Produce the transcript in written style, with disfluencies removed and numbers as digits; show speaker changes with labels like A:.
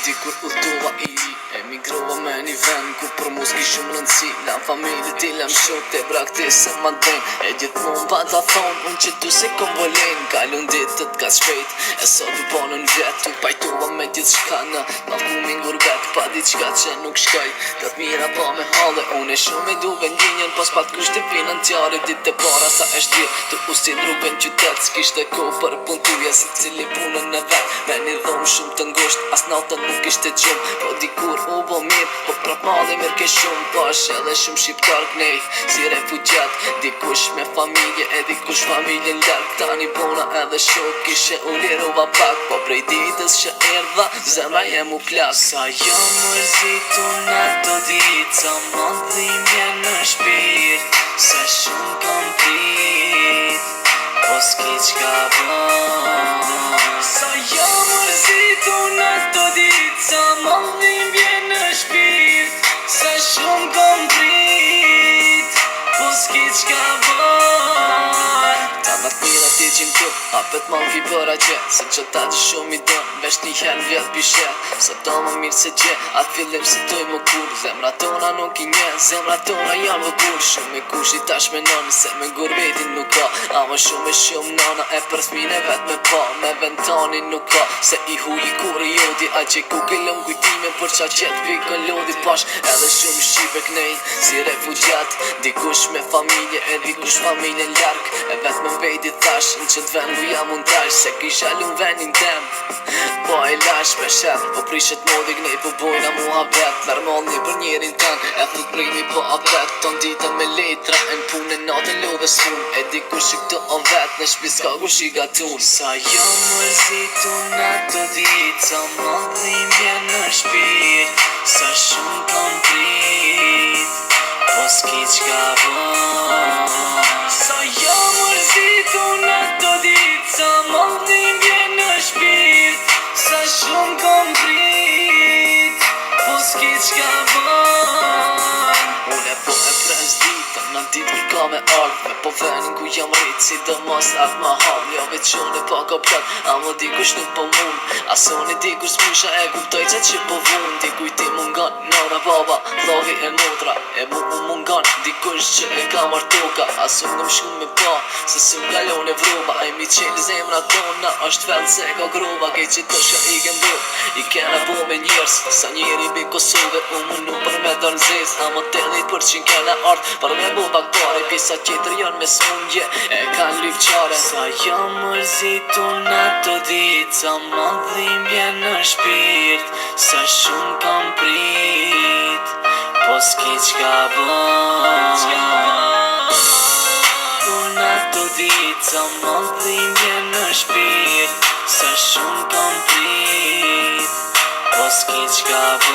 A: Dikur udhova i emigrova me një vend ku për mu s'ki shumë rëndësi. Lam familje ti lam shote brakti se ma den. E gjithmon pa ta thonë unë që tu se kom volen. Kalun ditët ka shpejt e sot u ponën vjet. Tu pajtova me gjithë shka në balkumin gurbet. Pa diçka që nuk shkoj dat mira pa me halle. Unë e shumë i du vendinjen pas pat kushti financiare. Dit e para sa e shtir të usin rrugën qytet. S'kishte ko për pun tuja si cili punën e vet. Me një dhomë shumë të ngusht as natën nuk ishte gjumë. Po dikur u bo mirë, po prap mali mirë ke shumë. Po është edhe shumë shqiptar knejt si refugjat. Dikush me familje e dikush familje larg. Tani bona edhe shok ishe u lirova pak. Po prej ditës që erdha zemra jem u plak. Sa jam mërzitur në ato ditë, sa modhimje në shpirt. Sa shumë kom prit, po s'ki qka bon. Sa jam mërzitur në ato ditë, sa modhimje në shpirt. Sa shumë kom prit, po s'ki qka bon. Ta në t'mira ti gjim tu, apet ma m'ki për agje. Se që ta që shumë i don, vesh një herë vjet pishe. Se do më mirë se gje, atë fillim se toj më kur. Zemra tona nuk i nje, zemra tona janë vëkur. Shumë i kush i tash me nonë, se me gurbetin nuk ka. Ama shumë e shumë nona e për thmine vet me pa. Me ventani nuk ka, se i hu i kur i jodi. A që ku këllëm kujtime për qa qet pikën lodi. Pash edhe shumë shqipe knej, si refugjat. Dikush me familje e dikush familje larg. E vet me vejti thash, në qët ven ku jam unë tash. Se kisha lun venin tem, po e lash me shet. Po prishet modi gnej, po bojna mua vet. Larmoni për njerin tan, e thut primi po apet. Ton ditën me letra, e n'punë e natën lodhe s'fun. E dikush i këto o vet, në shpis ka kush i gatun. Sa jam mërzitur në ato ditë, sa modhimje në shpirt. Sa shumë kom prit, po s'ki qka bon. Sa jam mërzitur në ato ditë, sa modhimje në shpirt. Sa shumë kom prit, po s'ki qka bon. Une po e prens ditën, në ditë mi ka me ardh. Me po venin ku jam rrit, si do mos atë ma hal. Jo veqone pa ka plak, amo dikush nuk po mun. Asoni dikush s'musha e kuptoj që po vun. Dikuj ti mungon, nona baba, vlogi e motra. E mu mungon, dikush që e ka martoka. Asun në mshku me pa, se s'u kalon e vroba. E mi qelë zemra tona, është vend se ka grova. Kej që të shka i kem dhur, i kena bo me njërës. Sa njeri bi Kosove, u munu për me dërnzez. Amo 80% kena art, për me bo bakpare. Pisa tjetër janë me smundje, e kanë lyfqare. Sa jam mërzitur në ato ditë, sa modhimje në shpirt. Sa shumë kom prit, po s'ki qka bon. Në ato ditë, sa modhimje në shpirt. Sa shumë kom prit, po s'ki qka bon.